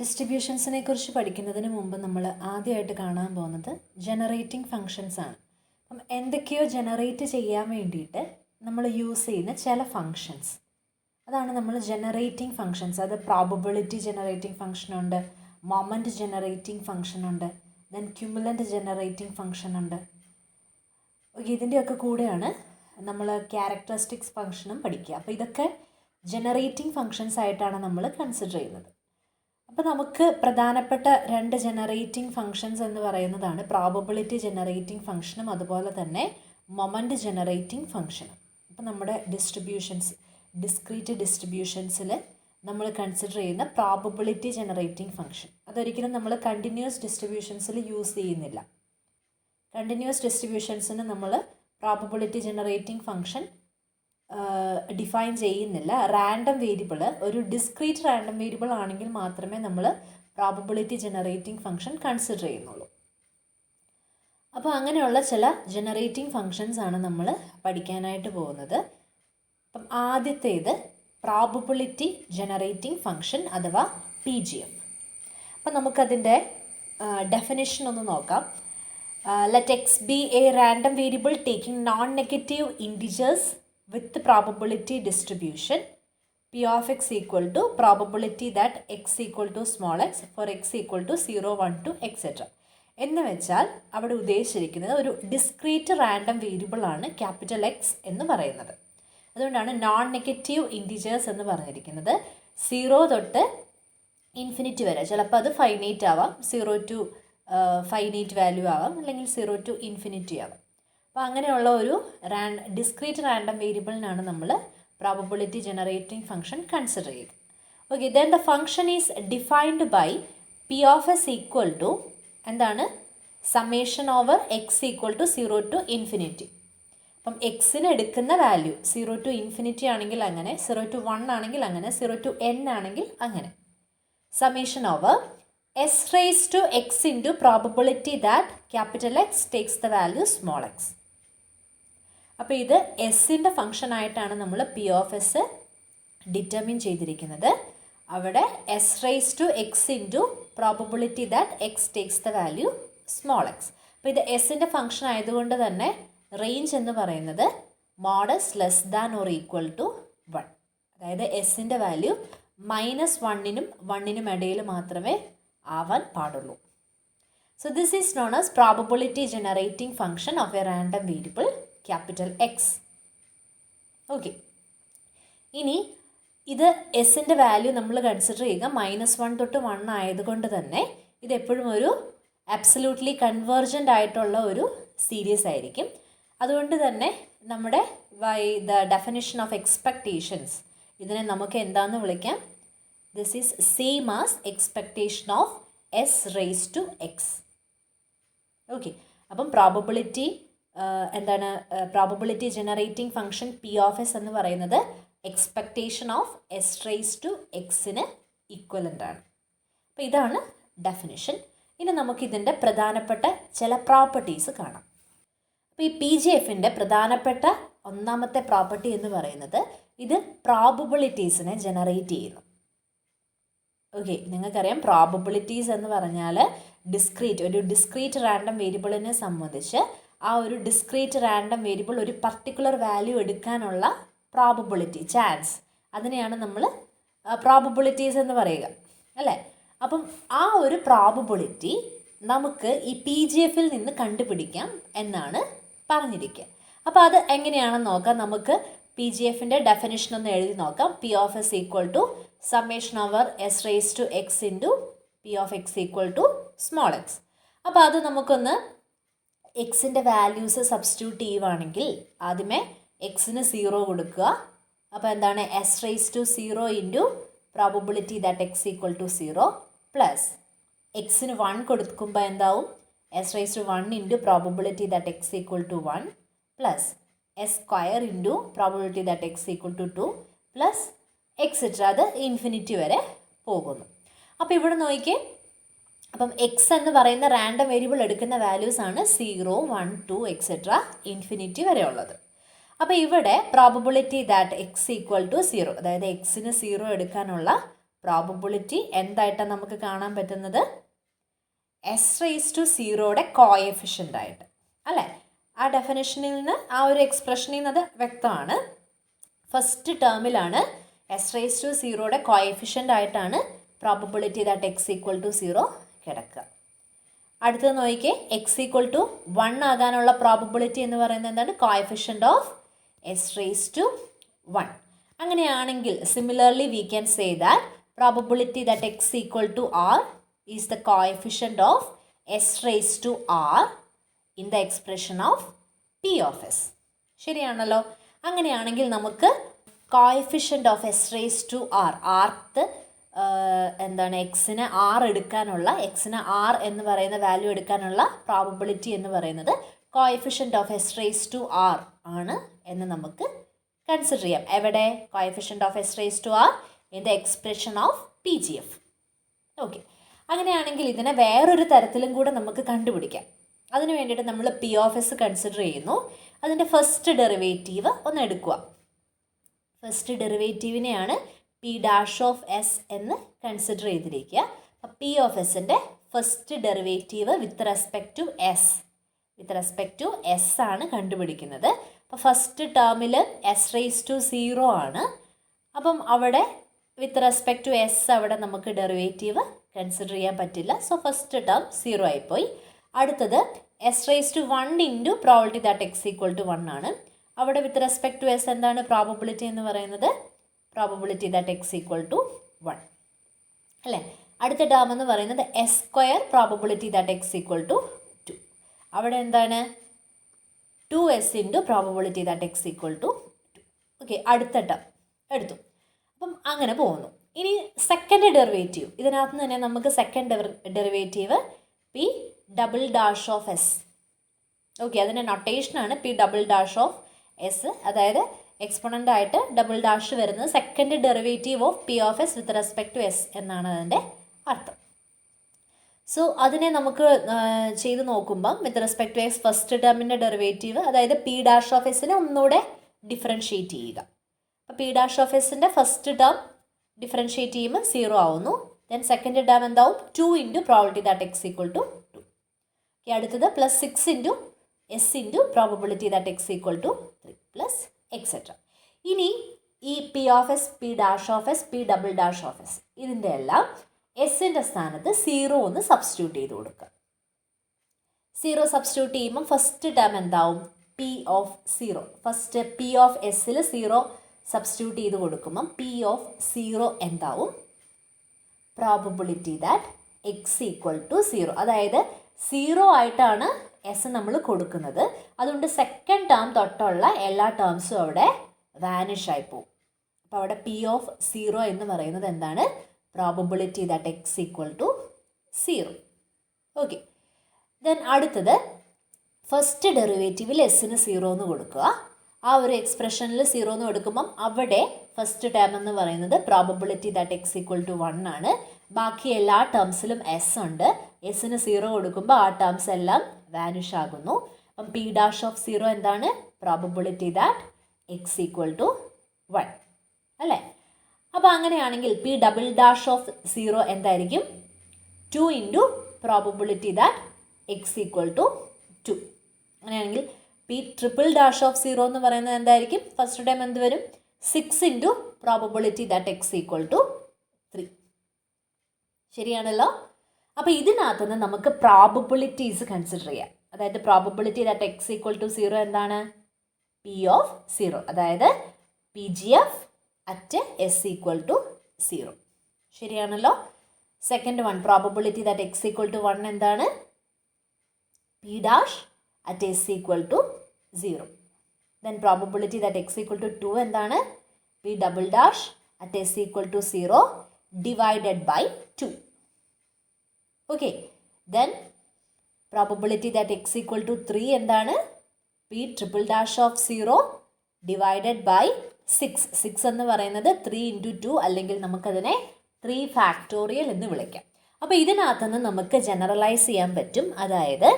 ഡിസ്ട്രിബ്യൂഷൻസിനെ കുറിച്ച് പഠിക്കുന്നതിന് മുമ്പ് നമ്മൾ ആദ്യമായിട്ട് കാണാൻ പോകുന്നത് ജനറേറ്റിംഗ് ഫങ്ഷൻസ് ആണ്. അപ്പം എന്തൊക്കെയോ ജനറേറ്റ് ചെയ്യാൻ വേണ്ടിയിട്ട് നമ്മൾ യൂസ് ചെയ്യുന്ന ചില ഫങ്ഷൻസ്, അതാണ് നമ്മൾ ജനറേറ്റിംഗ് ഫങ്ഷൻസ്. അത് പ്രോബബിലിറ്റി ജനറേറ്റിംഗ് ഫങ്ഷനുണ്ട്, മൊമെൻറ്റ് ജനറേറ്റിംഗ് ഫങ്ഷനുണ്ട്, ദെൻ ക്യുമുലൻ്റ് ജനറേറ്റിംഗ് ഫങ്ഷനുണ്ട്. ഓക്കെ, ഇതിൻ്റെയൊക്കെ കൂടെയാണ് നമ്മൾ ക്യാരക്ടറിസ്റ്റിക്സ് ഫങ്ഷനും പഠിക്കുക. അപ്പോൾ ഇതൊക്കെ ജനറേറ്റിംഗ് ഫങ്ഷൻസ് ആയിട്ടാണ് നമ്മൾ കൺസിഡർ ചെയ്യുന്നത്. അപ്പോൾ നമുക്ക് പ്രധാനപ്പെട്ട രണ്ട് ജനറേറ്റിംഗ് ഫങ്ഷൻസ് എന്ന് പറയുന്നതാണ് പ്രോബബിലിറ്റി ജനറേറ്റിംഗ് ഫങ്ഷനും അതുപോലെ തന്നെ മൊമെൻറ്റ് ജനറേറ്റിംഗ് ഫങ്ഷനും. അപ്പോൾ നമ്മുടെ ഡിസ്ക്രീറ്റ് ഡിസ്ട്രിബ്യൂഷൻസിൽ നമ്മൾ കൺസിഡർ ചെയ്യുന്ന പ്രോബബിലിറ്റി ജനറേറ്റിംഗ് ഫങ്ഷൻ അതൊരിക്കലും നമ്മൾ കണ്ടിന്യൂസ് ഡിസ്ട്രിബ്യൂഷൻസിൽ യൂസ് ചെയ്യുന്നില്ല. കണ്ടിന്യൂസ് ഡിസ്ട്രിബ്യൂഷൻസിന് നമ്മൾ പ്രോബബിലിറ്റി ജനറേറ്റിംഗ് ഫങ്ഷൻ ഡിഫൈൻ ചെയ്യുന്നില്ല. റാൻഡം വേരിയബിൾ ഒരു ഡിസ്ക്രീറ്റ് റാൻഡം വേരിയബിൾ ആണെങ്കിൽ മാത്രമേ നമ്മൾ പ്രോബബിലിറ്റി ജനറേറ്റിംഗ് ഫങ്ഷൻ കൺസിഡർ ചെയ്യുന്നുള്ളൂ. അപ്പോൾ അങ്ങനെയുള്ള ചില ജനറേറ്റിംഗ് ഫങ്ഷൻസ് ആണ് നമ്മൾ പഠിക്കാനായിട്ട് പോകുന്നത്. അപ്പം ആദ്യത്തേത് പ്രോബബിലിറ്റി ജനറേറ്റിംഗ് ഫങ്ഷൻ അഥവാ PGF. അപ്പം നമുക്കതിൻ്റെ ഡെഫിനിഷൻ ഒന്ന് നോക്കാം. Let x be a random variable taking non-negative integers with probability distribution p of x equal to probability that x equal to small x for x equal to 0, 1, 2 etc. എന്ന് വെച്ചാൽ അവിടെ ഉദ്ദേശിച്ചിരിക്കുന്നത് ഒരു discrete random variable ആണ് capital X എന്ന് പറയുന്നത്. അതുകൊണ്ടാണ് non negative integers എന്ന് പറഞ്ഞിരിക്കുന്നത്. 0 തൊട്ട് ഇൻഫിനിറ്റി വരെ, ചിലപ്പോൾ അത് ഫൈനൈറ്റ് ആവാം, 0 to ഫൈനൈറ്റ് വാല്യൂ ആവാം, അല്ലെങ്കിൽ 0 to ഇൻഫിനിറ്റി ആവാം. അപ്പോൾ അങ്ങനെയുള്ള ഒരു ഡിസ്ക്രീറ്റ് റാൻഡം വേരിയബിളിനാണ് നമ്മൾ പ്രോബബിലിറ്റി ജനറേറ്റിംഗ് ഫംഗ്ഷൻ കൺസിഡർ ചെയ്യുക. Okay, then the function is defined by P of S equal to എന്താണ്, summation over X equal to 0 to infinity. അപ്പം എക്സിന് എടുക്കുന്ന വാല്യൂ 0 to ഇൻഫിനിറ്റി ആണെങ്കിൽ അങ്ങനെ, 0 to 1 ആണെങ്കിൽ അങ്ങനെ, 0 to n ആണെങ്കിൽ അങ്ങനെ. Summation over s raised to x into probability that capital X takes the value small x. അപ്പോൾ ഇത് എസിൻ്റെ ഫംഗ്ഷൻ ആയിട്ടാണ് നമ്മൾ പി ഓഫ് എസ് ഡിറ്റർമിൻ ചെയ്തിരിക്കുന്നത്. അവിടെ s raised to x into probability that x takes the value small x. അപ്പോൾ ഇത് എസിൻ്റെ ഫംഗ്ഷൻ ആയതുകൊണ്ട് തന്നെ റേഞ്ച് എന്ന് പറയുന്നത് mod s less than or equal to 1. അതായത് എസിൻ്റെ വാല്യൂ -1നും 1നും ഇടയിൽ മാത്രമേ ആവാൻ പാടുള്ളൂ. So this is known as probability generating function of A random variable capital X. Okay, ഇനി ഇത് എസിൻ്റെ വാല്യൂ നമ്മൾ കൺസിഡർ ചെയ്യുക -1 തൊട്ട് 1 ആയതുകൊണ്ട് തന്നെ ഇത് എപ്പോഴും ഒരു അബ്സല്യൂട്ട്ലി കൺവേർജൻ്റ് ആയിട്ടുള്ള ഒരു സീരീസ് ആയിരിക്കും. അതുകൊണ്ട് തന്നെ നമ്മുടെ ദ ഡെഫിനിഷൻ ഓഫ് എക്സ്പെക്റ്റേഷൻസ് ഇതിനെ നമുക്ക് എന്താണെന്ന് വിളിക്കാം, this is same as expectation of s raised to x. Okay, അപ്പം പ്രോബബിലിറ്റി എന്താണ്, probability generating function P of S എന്ന് പറയുന്നത് expectation of s raised to എക്സിന് ഈക്വലൻ്റ് ആണ്. അപ്പോൾ ഇതാണ് ഡെഫിനിഷൻ. ഇനി നമുക്കിതിൻ്റെ പ്രധാനപ്പെട്ട ചില പ്രോപ്പർട്ടീസ് കാണാം. അപ്പോൾ ഈ PGFൻ്റെ പ്രധാനപ്പെട്ട ഒന്നാമത്തെ പ്രോപ്പർട്ടി എന്ന് പറയുന്നത് ഇത് പ്രോബബിലിറ്റീസിനെ ജനറേറ്റ് ചെയ്യുന്നു. ഓക്കെ, നിങ്ങൾക്കറിയാം പ്രോബബിലിറ്റീസ് എന്ന് പറഞ്ഞാൽ ഒരു ഡിസ്ക്രീറ്റ് റാൻഡം വേരിയബിളിനെ സംബന്ധിച്ച് ആ ഒരു ഡിസ്ക്രീറ്റ് റാൻഡം വേരിയബിൾ ഒരു പർട്ടിക്കുലർ വാല്യൂ എടുക്കാനുള്ള പ്രോബബിലിറ്റി, ചാൻസ്, അതിനെയാണ് നമ്മൾ പ്രോബബിലിറ്റീസ് എന്ന് പറയുക, അല്ലേ? അപ്പം ആ ഒരു പ്രോബബിലിറ്റി നമുക്ക് ഈ PGFൽ നിന്ന് കണ്ടുപിടിക്കാം എന്നാണ് പറഞ്ഞിരിക്കുക. അപ്പോൾ അത് എങ്ങനെയാണെന്ന് നോക്കാം. നമുക്ക് PGFൻ്റെ ഡെഫിനിഷൻ ഒന്ന് എഴുതി നോക്കാം. P of S equal to summation over s raised to x into P of x equal to small x. അപ്പോൾ അത് നമുക്കൊന്ന് എക്സിൻ്റെ വാല്യൂസ് സബ്സ്റ്റിറ്റ്യൂട്ട് ചെയ്യുവാണെങ്കിൽ ആദ്യമേ എക്സിന് 0 കൊടുക്കുക. അപ്പോൾ എന്താണ്, s raised to 0 into probability that x equal to 0 plus എക്സിന് 1 കൊടുക്കുമ്പോൾ എന്താവും, s raised to 1 into probability that x equal to 1 plus s square into probability that x equal to 2 plus etcetera. അത് ഇൻഫിനിറ്റി വരെ പോകുന്നു. അപ്പോൾ ഇവിടെ നോക്കിയേ, അപ്പം എക്സ് എന്ന് പറയുന്ന റാൻഡം വേരിയബിൾ എടുക്കുന്ന വാല്യൂസ് ആണ് 0, 1, 2 എക്സെട്ര ഇൻഫിനിറ്റി വരെ ഉള്ളത്. അപ്പോൾ ഇവിടെ probability that x equal to 0, അതായത് എക്സിന് 0 എടുക്കാനുള്ള പ്രോബബിലിറ്റി എന്തായിട്ടാണ് നമുക്ക് കാണാൻ പറ്റുന്നത്? S⁻0യുടെ കോഎഫിഷ്യൻ്റ് ആയിട്ട് അല്ലേ? ആ ഡെഫിനിഷനിൽ നിന്ന്, ആ ഒരു എക്സ്പ്രഷനിൽ നിന്ന് അത് വ്യക്തമാണ്. ഫസ്റ്റ് ടേമിലാണ് S⁻0യുടെ കോഎഫിഷ്യൻ്റ് ആയിട്ടാണ് പ്രോബബിലിറ്റി ദാറ്റ് x=0 കിടക്കുക. അടുത്തത് നോക്കിക്കേ, x=1 ആകാനുള്ള പ്രോബബിലിറ്റി എന്ന് പറയുന്നത് എന്താണ്? Coefficient of S⁻1. അങ്ങനെയാണെങ്കിൽ similarly we can say that probability that x=r is the coefficient of S⁻r in the expression of P of S. ശരിയാണല്ലോ? അങ്ങനെയാണെങ്കിൽ നമുക്ക് കോഎഫിഷ്യൻ്റ് ഓഫ് S⁻r, ആർത്ത് എന്താണ്, എക്സിന് ആർ എന്ന് പറയുന്ന വാല്യൂ എടുക്കാനുള്ള പ്രോബബിലിറ്റി എന്ന് പറയുന്നത് കോഎഫിഷ്യൻ്റ് ഓഫ് S⁻r ആണ് എന്ന് നമുക്ക് കൺസിഡർ ചെയ്യാം. എവിടെ? Coefficient of S⁻r in the expression of PGF. Okay, അങ്ങനെയാണെങ്കിൽ ഇതിനെ വേറൊരു തരത്തിലും കൂടെ നമുക്ക് കണ്ടുപിടിക്കാം. അതിന് വേണ്ടിയിട്ട് നമ്മൾ P of S കൺസിഡർ ചെയ്യുന്നു. അതിൻ്റെ ഫസ്റ്റ് ഡെറിവേറ്റീവ് ഒന്ന് എടുക്കുക. ഫസ്റ്റ് ഡെറിവേറ്റീവിനെയാണ് P' എന്ന് കൺസിഡർ ചെയ്തിരിക്കുക. അപ്പോൾ P of Sൻ്റെ first derivative with respect to S ആണ് കണ്ടുപിടിക്കുന്നത്. അപ്പോൾ ഫസ്റ്റ് ടേമിൽ S⁻0 ആണ്. അപ്പം അവിടെ വിത്ത് റെസ്പെക്ട് ടു S അവിടെ നമുക്ക് ഡെറിവേറ്റീവ് കൺസിഡർ ചെയ്യാൻ പറ്റില്ല. സോ ഫസ്റ്റ് ടേം 0 ആയിപ്പോയി. അടുത്തത് S⁻1 into probability that x=1 ആണ്. അവിടെ വിത്ത് റെസ്പെക്ട് ടു S എന്താണ് പ്രോബബിലിറ്റി എന്ന് പറയുന്നത്? പ്രോബബിലിറ്റി ദാറ്റ് x=1 അല്ലേ? അടുത്ത ടേം എന്ന് പറയുന്നത് S² പ്രോബബിലിറ്റി ദാറ്റ് x=2. അവിടെ എന്താണ്? 2S into probability that x=2. Okay, അടുത്ത ടേം എടുത്തു. അപ്പം അങ്ങനെ പോകുന്നു. ഇനി സെക്കൻഡ് ഡെറിവേറ്റീവ്, ഇതിനകത്ത് തന്നെ നമുക്ക് സെക്കൻഡ് ഡെറിവേറ്റീവ് P'(S). ഓക്കെ, അതിൻ്റെ നൊട്ടേഷനാണ് P'(S). അതായത് എക്സ്പോണൻ്റ് ആയിട്ട് ഡബിൾ ഡാഷ് വരുന്നത് second derivative of P of S with respect to S എന്നാണ് അതിൻ്റെ അർത്ഥം. സോ അതിനെ നമുക്ക് ചെയ്ത് നോക്കുമ്പം with respect to X first ടേമിൻ്റെ ഡെറിവേറ്റീവ്, അതായത് P'(S) ഒന്നുകൂടെ ഡിഫറൻഷ്യേറ്റ് ചെയ്യുക. അപ്പോൾ P'(S)ൻ്റെ ഫസ്റ്റ് ടേം ഡിഫറൻഷ്യേറ്റ് ചെയ്യുമ്പോൾ 0 ആവുന്നു. ദെൻ സെക്കൻഡ് ടേം എന്താവും? 2 ഇൻറ്റു പ്രോബിലിറ്റി ദാറ്റ് x=2. അടുത്തത് +6 into S into probability that x=3 plus etcetera. ഇനി ഈ P of S, P'(S), P'(S) ഇതിൻ്റെ എല്ലാം എസിൻ്റെ സ്ഥാനത്ത് 0 ഒന്ന് സബ്സ്റ്റിറ്റ്യൂട്ട് ചെയ്ത് കൊടുക്കുക. 0 സബ്സ്റ്റിറ്റ്യൂട്ട് ചെയ്യുമ്പം ഫസ്റ്റ് ടേം എന്താവും? P of 0. First P of Sൽ 0 substitute ചെയ്ത് കൊടുക്കുമ്പം P of 0 എന്താവും? Probability that x=0. അതായത് 0 ആയിട്ടാണ് എസ് നമ്മൾ കൊടുക്കുന്നത്. അതുകൊണ്ട് സെക്കൻഡ് ടേം തൊട്ടുള്ള എല്ലാ ടേംസും അവിടെ വാനിഷ് ആയി പോകും. അപ്പോൾ അവിടെ P of 0 എന്ന് പറയുന്നത് എന്താണ്? Probability that x=0. Okay, then അടുത്തത് ഫസ്റ്റ് ഡെറിവേറ്റീവിൽ എസ്സിന് 0 എന്ന് കൊടുക്കുക. ആ ഒരു എക്സ്പ്രഷനിൽ 0 എന്ന് കൊടുക്കുമ്പം അവിടെ ഫസ്റ്റ് ടേം എന്ന് പറയുന്നത് പ്രോബബിലിറ്റി ദാറ്റ് x=1 ആണ്. ബാക്കി എല്ലാ ടേംസിലും S ഉണ്ട്. എസ്സിന് 0 കൊടുക്കുമ്പോൾ ആ ടേംസ് എല്ലാം വാനിഷ് ആകുന്നു. അപ്പം P'(0) എന്താണ്? പ്രോബബിലിറ്റി ദാറ്റ് x=1 അല്ലേ? അപ്പോൾ അങ്ങനെയാണെങ്കിൽ P'(0) എന്തായിരിക്കും? 2 ഇൻറ്റു പ്രോബബിലിറ്റി ദാറ്റ് x=2. അങ്ങനെയാണെങ്കിൽ P'(0) എന്ന് പറയുന്നത് എന്തായിരിക്കും? ഫസ്റ്റ് ടൈം എന്ത് വരും? 6 ഇൻറ്റു പ്രോബബിലിറ്റി ദാറ്റ് x=3. ശരിയാണല്ലോ? അപ്പോൾ ഇതിനകത്ത് നിന്ന് നമുക്ക് പ്രോബബിലിറ്റീസ് കൺസിഡർ ചെയ്യാം. അതായത് പ്രോബബിലിറ്റി ദാറ്റ് x=0 എന്താണ്? P of 0. അതായത് PGF at S=0. ശരിയാണല്ലോ? Second one probability that x=1 എന്താണ്? P' at S=0. Then probability that x=2 എന്താണ്? P' at S=0 divided by 2. Okay, then probability that x=3 എന്താണ്? P'(0) divided by 6. 6 എന്ന് പറയുന്നത് 3 into 2 അല്ലെങ്കിൽ നമുക്കതിനെ 3 factorial എന്ന് വിളിക്കാം. അപ്പോൾ ഇതിനകത്തുനിന്ന് നമുക്ക് ജനറലൈസ് ചെയ്യാൻ പറ്റും. അതായത്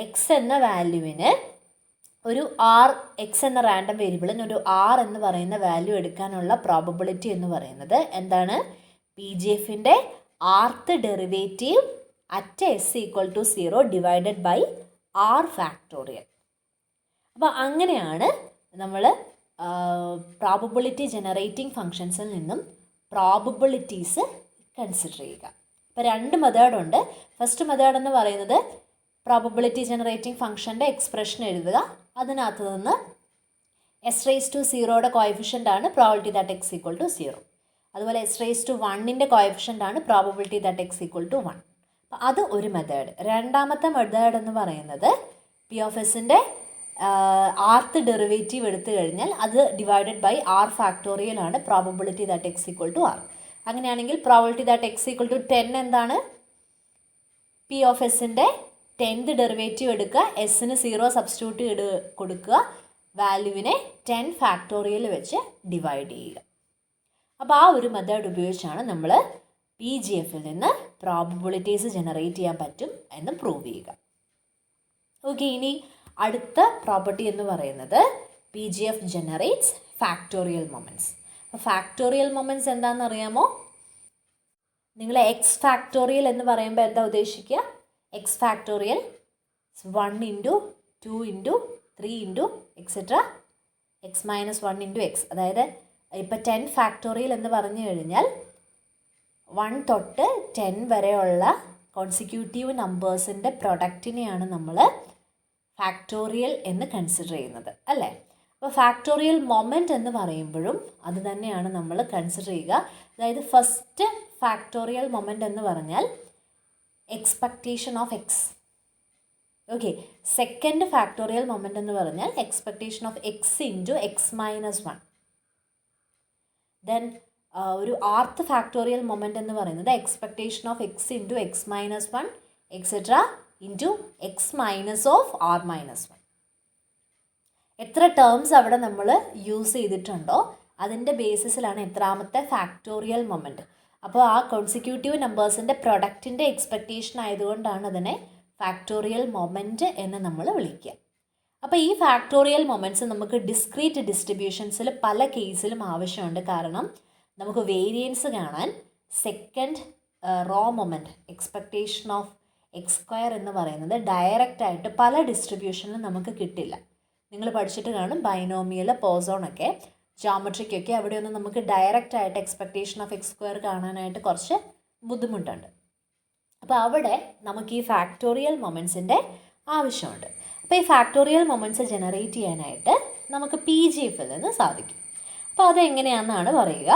എക്സ് എന്ന വാല്യൂവിന് ഒരു എക്സ് എന്ന റാൻഡം വേരിയബിളിന് ഒരു എന്ന് പറയുന്ന വാല്യൂ എടുക്കാനുള്ള പ്രോബബിലിറ്റി എന്ന് പറയുന്നത് എന്താണ്? PGFൻ്റെ rth derivative at s equal to 0 divided by r factorial. അപ്പോൾ അങ്ങനെയാണ് നമ്മൾ പ്രോബബിലിറ്റി ജനറേറ്റിംഗ് ഫങ്ഷൻസിൽ നിന്നും പ്രോബബിലിറ്റീസ് കൺസിഡർ ചെയ്യുക. ഇപ്പോൾ രണ്ട് മെത്തേഡുണ്ട്. ഫസ്റ്റ് മെത്തേഡ് എന്ന് പറയുന്നത് പ്രോബബിലിറ്റി ജനറേറ്റിംഗ് ഫംഗ്ഷൻ്റെ എക്സ്പ്രഷൻ എഴുതുക. അതിനകത്ത് നിന്ന് s⁻0യുടെ കോഎഫിഷ്യൻ്റ് ആണ് probability that x equal to 0. അതുപോലെ s⁻1ൻ്റെ കോഎഫിഷ്യൻ്റ് ആണ് probability that x equal to 1. അപ്പോൾ അത് ഒരു മെത്തേഡ്. രണ്ടാമത്തെ മെത്തേഡ് എന്ന് പറയുന്നത് P(s)ൻ്റെ rth ഡെറിവേറ്റീവ് എടുത്തു കഴിഞ്ഞാൽ അത് ഡിവൈഡഡ് ബൈ ആർ ഫാക്ടോറിയൽ ആണ് probability that x equal to r. അങ്ങനെയാണെങ്കിൽ probability that x equal to 10 എന്താണ്? P(s)ൻ്റെ 10th ഡെറിവേറ്റീവ് എടുക്കുക, എസിന് 0 സബ്സ്റ്റിറ്റ്യൂട്ട് കൊടുക്കുക, വാല്യൂവിനെ 10 ഫാക്ടോറിയൽ വെച്ച് ഡിവൈഡ് ചെയ്യുക. അപ്പോൾ ആ ഒരു മെത്തേഡ് ഉപയോഗിച്ചാണ് നമ്മൾ PGFൽ നിന്ന് പ്രോബബിലിറ്റീസ് ജനറേറ്റ് ചെയ്യാൻ പറ്റും എന്ന് പ്രൂവ് ചെയ്യുക. ഓക്കെ, ഇനി അടുത്ത പ്രോപ്പർട്ടി എന്ന് പറയുന്നത് PGF ജനറേറ്റ്സ് ഫാക്ടോറിയൽ മൊമെൻറ്റ്സ്. അപ്പോൾ ഫാക്ടോറിയൽ മൊമെൻറ്റ്സ് എന്താണെന്ന് അറിയാമോ? നിങ്ങൾ എക്സ് ഫാക്ടോറിയൽ എന്ന് പറയുമ്പോൾ എന്താ ഉദ്ദേശിക്കുക? X factorial 1 into 2 into 3 into etcetera X minus 1 into X. അതായത് ഇപ്പോൾ 10 ഫാക്ടോറിയൽ എന്ന് പറഞ്ഞു കഴിഞ്ഞാൽ 1 തൊട്ട് 10 വരെയുള്ള കോൺസിക്യൂട്ടീവ് നമ്പേഴ്സിൻ്റെ പ്രൊഡക്റ്റിനെയാണ് നമ്മൾ ഫാക്ടോറിയൽ എന്ന് കൺസിഡർ ചെയ്യുന്നത്, അല്ലേ? അപ്പോൾ ഫാക്ടോറിയൽ മൊമെൻറ്റ് എന്ന് പറയുമ്പോഴും അത് തന്നെയാണ് നമ്മൾ കൺസിഡർ ചെയ്യുക. അതായത് ഫസ്റ്റ് ഫാക്ടോറിയൽ മൊമെൻറ്റ് എന്ന് പറഞ്ഞാൽ expectation of x. Okay, second factorial moment എന്ന് പറഞ്ഞാൽ expectation of X into X minus 1. Then ഒരു ആർത്ത് ഫാക്ടോറിയൽ മൊമെൻറ്റ് എന്ന് പറയുന്നത് expectation of X into X minus 1 etcetera into X minus of r minus 1. എത്ര terms അവിടെ നമ്മൾ use ചെയ്തിട്ടുണ്ടോ അതിൻ്റെ ബേസിസിലാണ് എത്രാമത്തെ ഫാക്ടോറിയൽ മൊമെൻറ്റ്. അപ്പോൾ ആ കോൺസിക്യൂട്ടീവ് നമ്പേഴ്സിൻ്റെ പ്രൊഡക്റ്റിൻ്റെ എക്സ്പെക്റ്റേഷൻ ആയതുകൊണ്ടാണ് അതിനെ ഫാക്ടോറിയൽ മൊമെൻറ്റ് എന്ന് നമ്മൾ വിളിക്കുക. അപ്പോൾ ഈ ഫാക്ടോറിയൽ മൊമെൻറ്റ്സ് നമുക്ക് ഡിസ്ക്രീറ്റ് ഡിസ്ട്രിബ്യൂഷൻസിൽ പല കേസിലും ആവശ്യമുണ്ട്. കാരണം നമുക്ക് വേരിയൻസ് കാണാൻ second row moment expectation of x² എന്ന് പറയുന്നത് ഡയറക്റ്റായിട്ട് പല ഡിസ്ട്രിബ്യൂഷനിലും നമുക്ക് കിട്ടില്ല. നിങ്ങൾ പഠിച്ചിട്ട് കാണും ബൈനോമിയൽ, പോസോണൊക്കെ, ജോമെട്രിക്കൊക്കെ അവിടെയൊന്നും നമുക്ക് ഡയറക്റ്റായിട്ട് എക്സ്പെക്റ്റേഷൻ ഓഫ് x² കാണാനായിട്ട് കുറച്ച് ബുദ്ധിമുട്ടുണ്ട്. അപ്പോൾ അവിടെ നമുക്ക് ഈ ഫാക്ടോറിയൽ മൊമെൻറ്റ്സിൻ്റെ ആവശ്യമുണ്ട്. അപ്പോൾ ഈ ഫാക്ടോറിയൽ മൊമെൻറ്റ്സ് ജനറേറ്റ് ചെയ്യാനായിട്ട് നമുക്ക് PGFൽ നിന്ന് സാധിക്കും. അപ്പോൾ അതെങ്ങനെയാണെന്നാണ് പറയുക.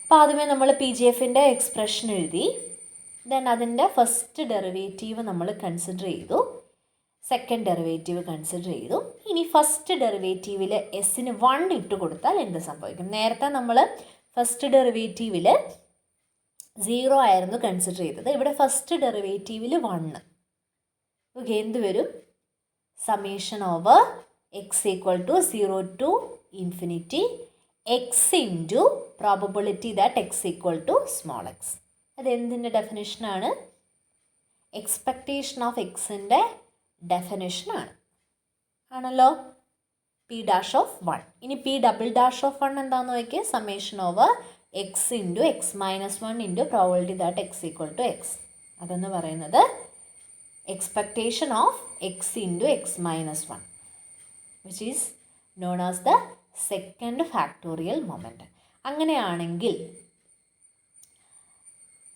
അപ്പോൾ ആദ്യമേ നമ്മൾ PGFൻ്റെ എക്സ്പ്രഷൻ എഴുതി. ദെൻ അതിൻ്റെ ഫസ്റ്റ് ഡെറിവേറ്റീവ് നമ്മൾ കൺസിഡർ ചെയ്തു, സെക്കൻഡ് ഡെറിവേറ്റീവ് കൺസിഡർ ചെയ്തു. ഇനി ഫസ്റ്റ് ഡെറിവേറ്റീവിൽ എസിന് 1 ഇട്ട് കൊടുത്താൽ എന്ത് സംഭവിക്കും? നേരത്തെ നമ്മൾ ഫസ്റ്റ് ഡെറിവേറ്റീവിൽ 0 ആയിരുന്നു കൺസിഡർ ചെയ്തത്. ഇവിടെ ഫസ്റ്റ് ഡെറിവേറ്റീവിൽ 1. ഓക്കെ, എന്ത് വരും? Summation over X equal to 0 to infinity X into probability that X equal to small X. അതെന്തിൻ്റെ ഡെഫിനിഷനാണ്? എക്സ്പെക്റ്റേഷൻ ഓഫ് എക്സിൻ്റെ ഡെഫിനിഷനാണ്, ആണല്ലോ. P'(1). ഇനി P'(1) എന്താണെന്ന് നോക്കിയാൽ summation over X into X minus 1 into probability that X equal to X. അതെന്ന് പറയുന്നത് expectation of X into X minus 1 which is known as the second factorial moment. അങ്ങനെയാണെങ്കിൽ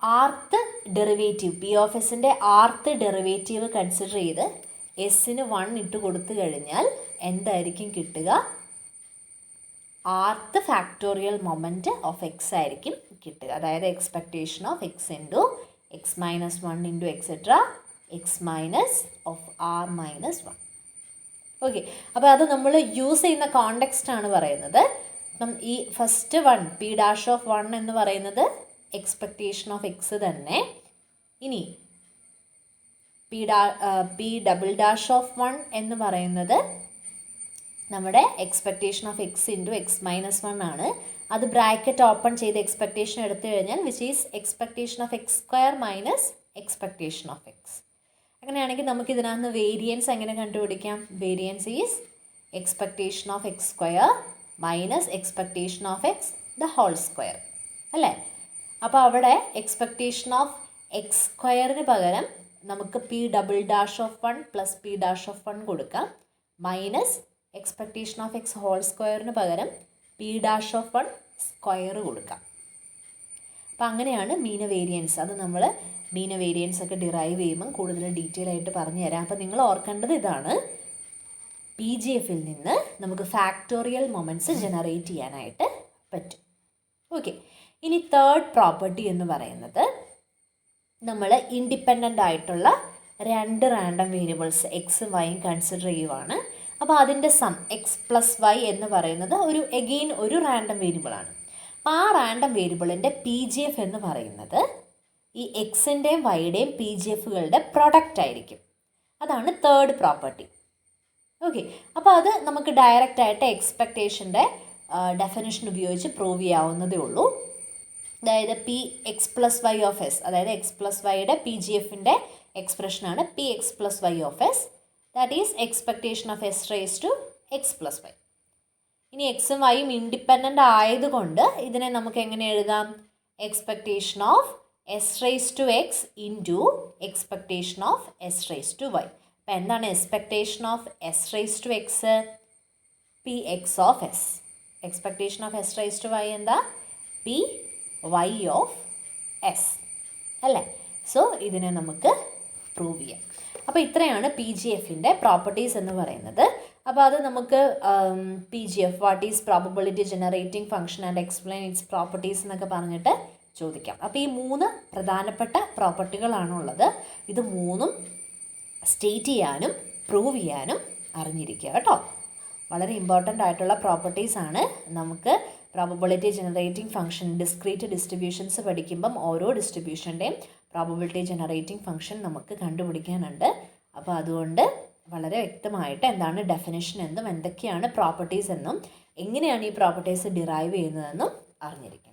rth derivative P(s)ൻ്റെ ആർത്ത് derivative consider ചെയ്ത് എസിന് 1 ഇട്ട് കൊടുത്തു കഴിഞ്ഞാൽ എന്തായിരിക്കും കിട്ടുക? ആർത്ത് ഫാക്ടോറിയൽ മൊമെൻറ്റ് ഓഫ് എക്സ് ആയിരിക്കും കിട്ടുക. അതായത് expectation of X into X minus 1 into etcetera X minus of r minus 1. Okay, അപ്പോൾ അത് നമ്മൾ യൂസ് ചെയ്യുന്ന കോണ്ടെക്സ്റ്റാണ് പറയുന്നത്. അപ്പം ഈ ഫസ്റ്റ് 1 P'(1) എന്ന് പറയുന്നത് എക്സ്പെക്റ്റേഷൻ ഓഫ് എക്സ് തന്നെ. ഇനി P'(1) എന്ന് പറയുന്നത് നമ്മുടെ expectation of X into X minus 1 ആണ്. അത് ബ്രാക്കറ്റ് ഓപ്പൺ ചെയ്ത് എക്സ്പെക്റ്റേഷൻ എടുത്തു കഴിഞ്ഞാൽ which is expectation of x² minus expectation of x. അങ്ങനെയാണെങ്കിൽ നമുക്ക് ഇതിനകത്ത് വേരിയൻസ് എങ്ങനെ കണ്ടുപിടിക്കാം? Variance is expectation of x² minus expectation of x the whole square, അല്ലേ? അപ്പോൾ അവിടെ എക്സ്പെക്റ്റേഷൻ ഓഫ് എക്സ് സ്ക്വയറിന് പകരം നമുക്ക് P'(1) പ്ലസ് P'(1) കൊടുക്കാം, minus expectation of x whole സ്ക്വയറിന് പകരം P'(1) സ്ക്വയർ കൊടുക്കാം. അപ്പോൾ അങ്ങനെയാണ് മീന വേരിയൻസ്. അത് നമ്മൾ മീന വേരിയൻസ് ഒക്കെ ഡിറൈവ് ചെയ്യുമ്പം കൂടുതൽ ഡീറ്റെയിൽ ആയിട്ട് പറഞ്ഞു തരാം. അപ്പോൾ നിങ്ങൾ ഓർക്കേണ്ടത് ഇതാണ്, PGFൽ നിന്ന് നമുക്ക് ഫാക്ടോറിയൽ മൊമെൻറ്റ്സ് ജനറേറ്റ് ചെയ്യാനായിട്ട് പറ്റും. ഓക്കെ, ഇനി തേർഡ് പ്രോപ്പർട്ടി എന്ന് പറയുന്നത് നമ്മൾ ഇൻഡിപെൻഡൻ്റ് ആയിട്ടുള്ള 2 റാൻഡം വേരിയബിൾസ് എക്സും വൈയും കൺസിഡർ ചെയ്യുവാണ്. അപ്പോൾ അതിൻ്റെ സം x+y എന്ന് പറയുന്നത് ഒരു റാൻഡം വേരിയബിളാണ്. അപ്പോൾ ആ റാൻഡം വേരിയബിളിൻ്റെ PGF എന്ന് പറയുന്നത് ഈ എക്സിൻ്റെയും വൈയുടെയും PGFകളുടെ പ്രൊഡക്റ്റ് ആയിരിക്കും. അതാണ് തേർഡ് പ്രോപ്പർട്ടി. ഓക്കെ, അപ്പോൾ അത് നമുക്ക് ഡയറക്റ്റ് ആയിട്ട് എക്സ്പെക്റ്റേഷൻ്റെ ഡെഫിനിഷൻ ഉപയോഗിച്ച് പ്രൂവ് ചെയ്യാവുന്നതേ ഉള്ളൂ. അതായത് Px+y ഓഫ് എസ്, അതായത് x+yയുടെ PGFൻ്റെ എക്സ്പ്രഷനാണ് Px+y of S, that is expectation of s⁻x+y. ഇനി എക്സും വൈയും ഇൻഡിപെൻഡൻ്റ് ആയതുകൊണ്ട് ഇതിനെ നമുക്ക് എങ്ങനെ എഴുതാം? Expectation of s⁻x into expectation of s⁻y. അപ്പോൾ എന്താണ് expectation of s⁻x? Px of S. Expectation of s⁻y എന്താ? Py ഓഫ് എസ് അല്ലേ? സോ ഇതിനെ നമുക്ക് പ്രൂവ് ചെയ്യാം. അപ്പോൾ ഇത്രയാണ് PGFൻ്റെ പ്രോപ്പർട്ടീസ് എന്ന് പറയുന്നത്. അപ്പോൾ അത് നമുക്ക് PGF what is probability generating function and explain its properties എന്നൊക്കെ പറഞ്ഞിട്ട് ചോദിക്കാം. അപ്പോൾ ഈ 3 പ്രധാനപ്പെട്ട പ്രോപ്പർട്ടികളാണുള്ളത്. ഇത് 3ഉം സ്റ്റേറ്റ് ചെയ്യാനും പ്രൂവ് ചെയ്യാനും അറിഞ്ഞിരിക്കുക കേട്ടോ. വളരെ ഇമ്പോർട്ടൻ്റ് ആയിട്ടുള്ള പ്രോപ്പർട്ടീസാണ്. നമുക്ക് probability generating function discrete distributions പഠിക്കുമ്പം ഓരോ ഡിസ്ട്രിബ്യൂഷൻ്റെയും പ്രോബബിലിറ്റി ജനറേറ്റിംഗ് ഫംഗ്ഷൻ നമുക്ക് കണ്ടുപിടിക്കാനുണ്ട്. അപ്പോൾ അതുകൊണ്ട് വളരെ വ്യക്തമായിട്ട് എന്താണ് ഡെഫിനിഷൻ എന്നും എന്തൊക്കെയാണ് പ്രോപ്പർട്ടീസ് എന്നും എങ്ങനെയാണ് ഈ പ്രോപ്പർട്ടീസ് ഡിറൈവ് ചെയ്യുന്നതെന്നും അറിഞ്ഞിരിക്കണം.